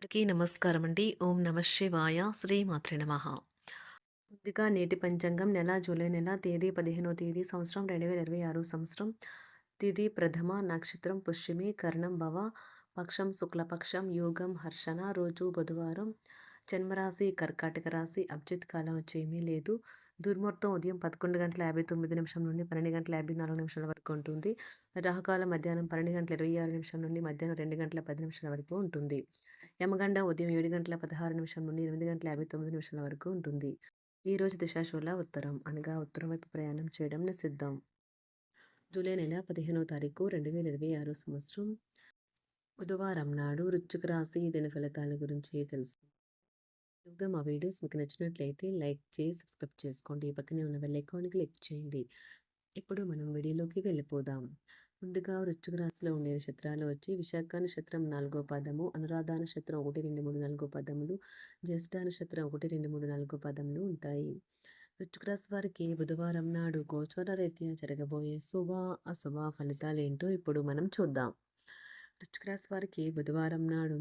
అందరికీ నమస్కారం అండి. ఓం నమ శివాయ. శ్రీమాత్రే నమః. ముందుగా నేటి పంచాంగం నెల జూలై నెల తేదీ 15వ తేదీ సంవత్సరం 2026 సంవత్సరం. తిథి ప్రథమ నక్షత్రం పుష్యమి కరణం భవ పక్షం శుక్లపక్షం యోగం హర్షణ రోజు బుధవారం. జన్మరాశి కర్కాటక రాశి. అభిజిత్ కాలం వచ్చేమీ లేదు. దుర్ముహూర్తం ఉదయం 11:59 నుండి 12:54 వరకు ఉంటుంది. రాహుకాలం మధ్యాహ్నం 12:26 నుండి మధ్యాహ్నం 2:10 వరకు ఉంటుంది. యమగండ ఉదయం 7:16 నుండి 8:59 వరకు ఉంటుంది. ఈ రోజు దిశాశూల ఉత్తరం అనగా ఉత్తరం వైపు ప్రయాణం చేయడం నిషిద్ధం. జూలై నెల 15వ తారీఖు 2026 సంవత్సరం బుధవారం నాడు వృశ్చిక రాశి దిన ఫలితాల గురించి తెలుసు. మా వీడియోస్ మీకు నచ్చినట్లయితే లైక్ చేసి సబ్స్క్రైబ్ చేసుకోండి. పక్కనే ఉన్న బెల్ ఐకాన్ క్లిక్ చేయండి. ఇప్పుడు మనం వీడియోలోకి వెళ్ళిపోదాం. ముందుగా వృశ్చిక రాశిలో ఉండే నక్షత్రాలు వచ్చి విశాఖ నక్షత్రం 4వ పదము, అనురాధ నక్షత్రం 1, 2, 3, 4 పదములు, జ్యేష్ఠ నక్షత్రం 1, 2, 3, 4 పదములు ఉంటాయి. వృశ్చిక రాశి వారికి బుధవారం నాడు గోచార రీత్యా జరగబోయే శుభ అశుభ ఫలితాలు ఏంటో ఇప్పుడు మనం చూద్దాం. వృశ్చిక రాశి వారికి బుధవారం నాడు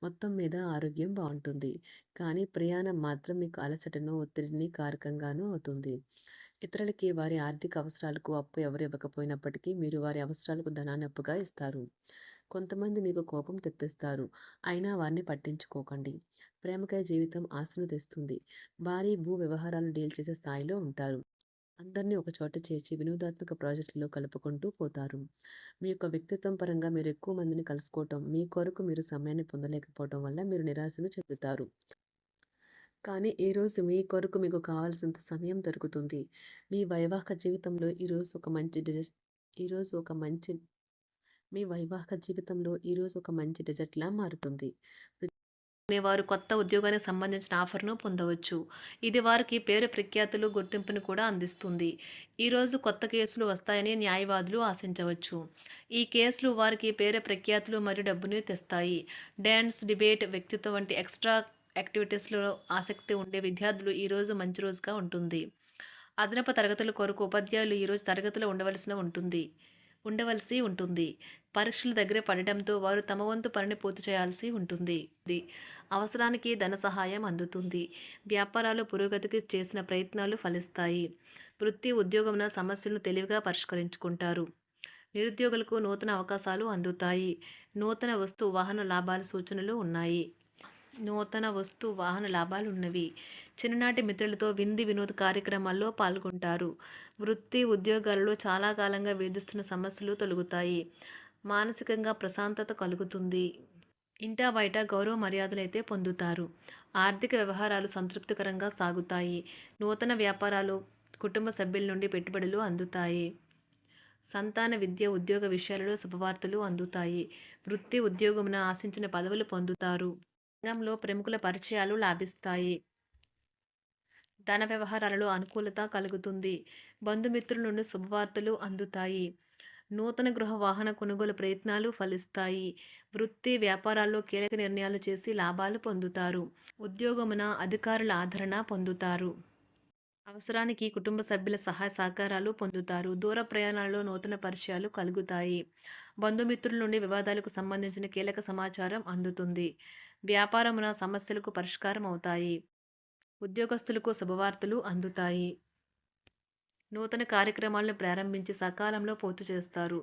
మొత్తం మీద ఆరోగ్యం బాగుంటుంది. కానీ ప్రయాణం మాత్రం మీకు అలసటను ఒత్తిడిని కారకంగానూ అవుతుంది. ఇతరులకి వారి ఆర్థిక అవసరాలకు అప్పు ఎవరు ఇవ్వకపోయినప్పటికీ మీరు వారి అవసరాలకు ధనాన్ని అప్పుగా ఇస్తారు. కొంతమంది మీకు కోపం తెప్పిస్తారు. అయినా వారిని పట్టించుకోకండి. ప్రేమకై జీవితం ఆశను తెస్తుంది. భారీ భూ వ్యవహారాలు డీల్ చేసే స్థాయిలో ఉంటారు. అందరినీ ఒక చోట చేర్చి వినోదాత్మక ప్రాజెక్టులో కలుపుకుంటూ పోతారు. మీ యొక్క వ్యక్తిత్వం పరంగా మీరు ఎక్కువ మందిని కలుసుకోవటం, మీ కొరకు మీరు సమయాన్ని పొందలేకపోవడం వల్ల మీరు నిరాశను చెందుతారు. కానీ ఈరోజు మీ కొరకు మీకు కావాల్సినంత సమయం దొరుకుతుంది. మీ వైవాహిక జీవితంలో ఈరోజు ఒక మంచి డిజ ఈరోజు ఒక మంచి మీ వైవాహిక జీవితంలో ఈరోజు ఒక మంచి డిజర్ట్లా మారుతుంది. వారు కొత్త ఉద్యోగానికి సంబంధించిన ఆఫర్ను పొందవచ్చు. ఇది వారికి పేరు ప్రఖ్యాతులు గుర్తింపును కూడా అందిస్తుంది. ఈరోజు కొత్త కేసులు వస్తాయని న్యాయవాదులు ఆశించవచ్చు. ఈ కేసులు వారికి పేరు ప్రఖ్యాతులు మరియు డబ్బుని తెస్తాయి. డాన్స్, డిబేట్, వ్యక్తిత్వం వంటి ఎక్స్ట్రా యాక్టివిటీస్లో ఆసక్తి ఉండే విద్యార్థులు ఈరోజు మంచి రోజుగా ఉంటుంది. అదనపు తరగతుల కొరకు ఉపాధ్యాయులు ఈరోజు తరగతిలో ఉండవలసి ఉంటుంది. పరీక్షలు దగ్గర పడడంతో వారు తమ వంతు పనిని పూర్తి చేయాల్సి ఉంటుంది. అవసరానికి ధన సహాయం అందుతుంది. వ్యాపారాలు పురోగతికి చేసిన ప్రయత్నాలు ఫలిస్తాయి. వృత్తి ఉద్యోగమున సమస్యలను తెలివిగా పరిష్కరించుకుంటారు. నిరుద్యోగులకు నూతన అవకాశాలు అందుతాయి. నూతన వస్తు వాహన లాభాల సూచనలు ఉన్నాయి. ఉన్నవి. చిన్ననాటి మిత్రులతో వినోద కార్యక్రమాల్లో పాల్గొంటారు. వృత్తి ఉద్యోగాలలో చాలా కాలంగా వేధిస్తున్న సమస్యలు తొలగుతాయి. మానసికంగా ప్రశాంతత కలుగుతుంది. ఇంటా బయట గౌరవ మర్యాదలైతే పొందుతారు. ఆర్థిక వ్యవహారాలు సంతృప్తికరంగా సాగుతాయి. నూతన వ్యాపారాలు, కుటుంబ సభ్యుల నుండి పెట్టుబడులు అందుతాయి. సంతాన విద్య, ఉద్యోగ విషయాలలో శుభవార్తలు అందుతాయి. వృత్తి ఉద్యోగమున ఆశించిన పదవులు పొందుతారు. రంగంలో ప్రముఖుల పరిచయాలు లాభిస్తాయి. ధన వ్యవహారాలలో అనుకూలత కలుగుతుంది. బంధుమిత్రుల నుండి శుభవార్తలు అందుతాయి. నూతన గృహ వాహన కొనుగోలు ప్రయత్నాలు ఫలిస్తాయి. వృత్తి వ్యాపారాల్లో కీలక నిర్ణయాలు చేసి లాభాలు పొందుతారు. ఉద్యోగమున అధికారుల ఆదరణ పొందుతారు. అవసరానికి కుటుంబ సభ్యుల సహాయ సహకారాలు పొందుతారు. దూర ప్రయాణాలలో నూతన పరిచయాలు కలుగుతాయి. బంధుమిత్రుల నుండి వివాదాలకు సంబంధించిన కీలక సమాచారం అందుతుంది. వ్యాపారమున సమస్యలకు పరిష్కారం అవుతాయి. ఉద్యోగస్తులకు శుభవార్తలు అందుతాయి. నూతన కార్యక్రమాలను ప్రారంభించి సకాలంలో పూర్తి చేస్తారు.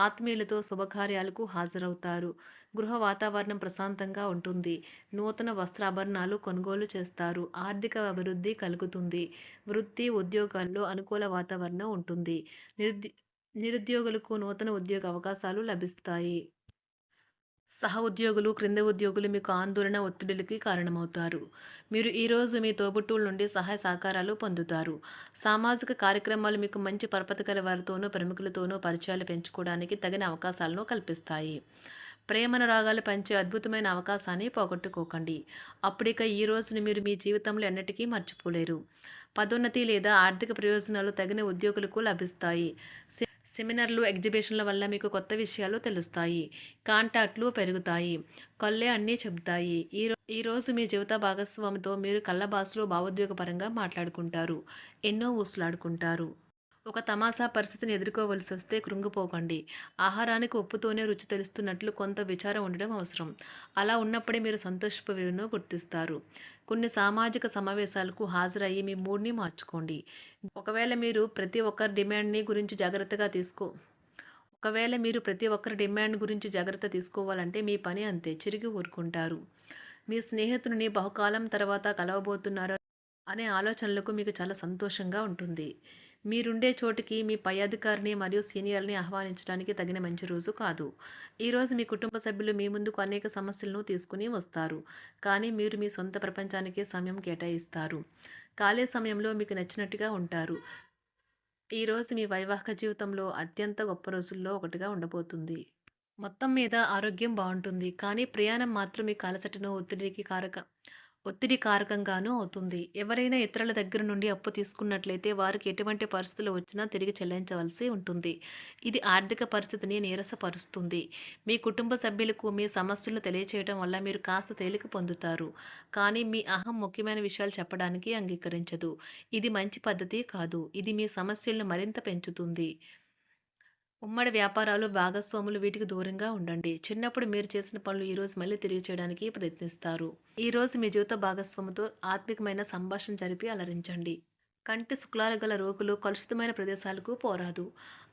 ఆత్మీయులతో శుభకార్యాలకు హాజరవుతారు. గృహ వాతావరణం ప్రశాంతంగా ఉంటుంది. నూతన వస్త్రాభరణాలు కొనుగోలు చేస్తారు. ఆర్థిక అభివృద్ధి కలుగుతుంది. వృత్తి ఉద్యోగాల్లో అనుకూల వాతావరణం ఉంటుంది. నిరుద్యోగులకు నూతన ఉద్యోగ అవకాశాలు లభిస్తాయి. సహ ఉద్యోగులు, క్రింద ఉద్యోగులు మీకు ఆందోళన, ఒత్తిడిలకి కారణమవుతారు. మీరు ఈరోజు మీ తోబుట్టువుల నుండి సహాయ సహకారాలు పొందుతారు. సామాజిక కార్యక్రమాలు మీకు మంచి పరపతి గల వారితోనూ, ప్రముఖులతోనూ పరిచయాలు పెంచుకోవడానికి తగిన అవకాశాలను కల్పిస్తాయి. ప్రేమనురాగాలు పంచే అద్భుతమైన అవకాశాన్ని పోగొట్టుకోకండి. అప్పుడిక ఈ రోజుని మీరు మీ జీవితంలో ఎన్నటికీ మర్చిపోలేరు. పదోన్నతి లేదా ఆర్థిక ప్రయోజనాలు తగిన ఉద్యోగులకు లభిస్తాయి. సెమినార్లు, ఎగ్జిబిషన్ల వల్ల మీకు కొత్త విషయాలు తెలుస్తాయి. కాంటాక్ట్లు పెరుగుతాయి. కళ్ళే అన్నీ చెబుతాయి. ఈరోజు మీ జీవిత భాగస్వామితో మీరు కళ్ళ భాషలో భావోద్వేగపరంగా మాట్లాడుకుంటారు. ఎన్నో ఊసులాడుకుంటారు. ఒక తమాషా పరిస్థితిని ఎదుర్కోవలసొస్తే కృంగిపోకండి. ఆహారానికి ఉప్పుతోనే రుచి తెలుస్తున్నట్లు కొంత విచారం ఉండడం అవసరం. అలా ఉన్నప్పుడే మీరు సంతోషపు విలువను గుర్తిస్తారు. కొన్ని సామాజిక సమావేశాలకు హాజరయ్యి మీ మూడ్‌ని మార్చుకోండి. ఒకవేళ మీరు ప్రతి ఒక్కరి డిమాండ్‌ని గురించి జాగ్రత్తగా తీసుకో ఒకవేళ మీరు ప్రతి ఒక్కరి డిమాండ్ గురించి జాగ్రత్త తీసుకోవాలంటే మీ పని అంతే. చిరిగి ఊరుకుంటారు. మీ స్నేహితుడిని బహుకాలం తర్వాత కలవబోతున్నారు అనే ఆలోచనలకు మీకు చాలా సంతోషంగా ఉంటుంది. మీరుండే చోటికి మీ పై అధికారిని మరియు సీనియర్‌ని ఆహ్వానించడానికి తగిన మంచి రోజు కాదు. ఈరోజు మీ కుటుంబ సభ్యులు మీ ముందుకు అనేక సమస్యలను తీసుకుని వస్తారు. కానీ మీరు మీ సొంత ప్రపంచానికే సమయం కేటాయిస్తారు. ఖాళీ సమయంలో మీకు నచ్చినట్టుగా ఉంటారు. ఈరోజు మీ వైవాహిక జీవితంలో అత్యంత గొప్ప రోజుల్లో ఒకటిగా ఉండబోతుంది. మొత్తం మీద ఆరోగ్యం బావుంటుంది. కానీ ప్రయాణం మాత్రం మీకు అలసటను, ఒత్తిడి కారకంగానూ అవుతుంది. ఎవరైనా ఇతరుల దగ్గర నుండి అప్పు తీసుకున్నట్లయితే వారికి ఎటువంటి పరిస్థితులు వచ్చినా తిరిగి చెల్లించవలసి ఉంటుంది. ఇది ఆర్థిక పరిస్థితిని నీరసపరుస్తుంది. మీ కుటుంబ సభ్యులకు మీ సమస్యలను తెలియచేయడం వల్ల మీరు కాస్త తేలిక పొందుతారు. కానీ మీ అహం ముఖ్యమైన విషయాలు చెప్పడానికి అంగీకరించదు. ఇది మంచి పద్ధతి కాదు. ఇది మీ సమస్యలను మరింత పెంచుతుంది. ఉమ్మడి వ్యాపారాలు, భాగస్వాములు వీటికి దూరంగా ఉండండి. చిన్నప్పుడు మీరు చేసిన పనులు ఈరోజు మళ్ళీ తిరిగి చేయడానికి ప్రయత్నిస్తారు. ఈరోజు మీ జీవిత భాగస్వామితో ఆత్మికమైన సంభాషణ జరిపి అలరించండి. కంటి శుక్లాలు గల రోగులు కలుషితమైన ప్రదేశాలకు పోరాదు.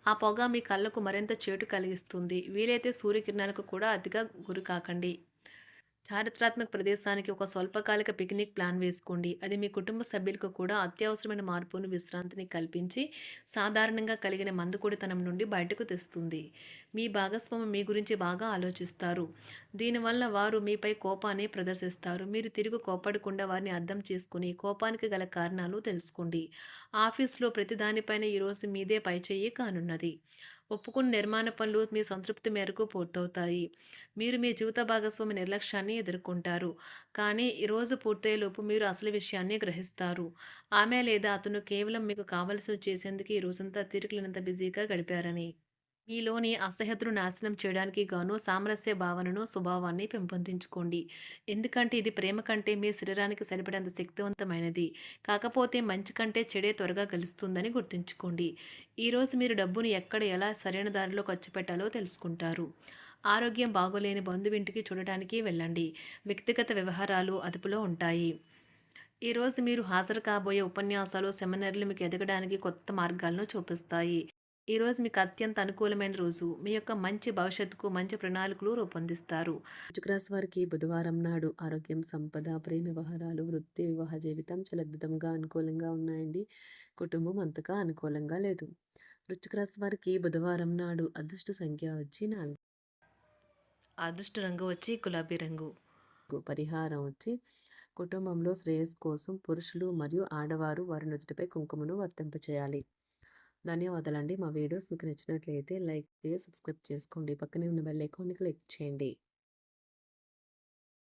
ఆ పొగ మీ కళ్ళకు మరింత చేటు కలిగిస్తుంది. వీలైతే సూర్యకిరణాలకు కూడా అతిగా గురికాకండి. చారిత్రాత్మక ప్రదేశానికి ఒక స్వల్పకాలిక పిక్నిక్ ప్లాన్ వేసుకోండి. అది మీ కుటుంబ సభ్యులకు కూడా అత్యవసరమైన మార్పును, విశ్రాంతిని కల్పించి సాధారణంగా కలిగిన మందుకొడితనం నుండి బయటకు తెస్తుంది. మీ భాగస్వామి మీ గురించి బాగా ఆలోచిస్తారు. దీనివల్ల వారు మీపై కోపాన్ని ప్రదర్శిస్తారు. మీరు తిరిగి కోప్పడకుండా వారిని అర్థం చేసుకుని కోపానికి గల కారణాలు తెలుసుకోండి. ఆఫీస్‌లో ప్రతి దానిపైన ఈరోజు మీదే పైచేయి కానున్నది. ఒప్పుకున్న నిర్మాణ పనులు మీ సంతృప్తి మేరకు పూర్తవుతాయి. మీరు మీ జీవిత భాగస్వామి నిర్లక్ష్యాన్ని ఎదుర్కొంటారు. కానీ ఈ రోజు పూర్తయ్యేలోపు మీరు అసలు విషయాన్ని గ్రహిస్తారు. ఆమె లేదా అతను కేవలం మీకు కావలసినవి చేసేందుకు ఈ రోజంతా తీరికలేనంత బిజీగా గడిపారని. మీలోని అసహ్యతను నాశనం చేయడానికి గాను సామరస్య భావనను, స్వభావాన్ని పెంపొందించుకోండి. ఎందుకంటే ఇది ప్రేమ కంటే మీ శరీరానికి సరిపడేంత శక్తివంతమైనది. కాకపోతే మంచి కంటే చెడే త్వరగా గెలుస్తుందని గుర్తుంచుకోండి. ఈరోజు మీరు డబ్బును ఎక్కడ, ఎలా సరైన దారిలో ఖర్చు పెట్టాలో తెలుసుకుంటారు. ఆరోగ్యం బాగోలేని బంధువింటికి చూడటానికి వెళ్ళండి. వ్యక్తిగత వ్యవహారాలు అదుపులో ఉంటాయి. ఈరోజు మీరు హాజరు కాబోయే ఉపన్యాసాలు, సెమినార్లు మీకు ఎదగడానికి కొత్త మార్గాలను చూపిస్తాయి. ఈరోజు మీకు అత్యంత అనుకూలమైన రోజు. మీ యొక్క మంచి భవిష్యత్తుకు మంచి ప్రణాళికలు రూపొందిస్తారు. వృశ్చిక రాశి వారికి బుధవారం నాడు ఆరోగ్యం, సంపద, ప్రేమ వ్యవహారాలు, వృత్తి, వివాహ జీవితం చాలా అద్భుతంగా అనుకూలంగా ఉన్నాయండి. కుటుంబం అంతగా అనుకూలంగా లేదు. వృశ్చిక రాశి వారికి బుధవారం నాడు అదృష్ట సంఖ్య వచ్చి 4. అదృష్ట రంగు వచ్చి గులాబీ రంగు. పరిహారం వచ్చి కుటుంబంలో శ్రేయస్సు కోసం పురుషులు మరియు ఆడవారు వారి నుదుటిపై కుంకుమను వర్తింపచేయాలి. ధన్యవాదాలండి. మా వీడియోస్ మీకు నచ్చినట్లయితే లైక్ చేసి సబ్స్క్రైబ్ చేసుకోండి. పక్కనే ఉన్న బెల్ ఐకాన్ని క్లిక్ చేయండి.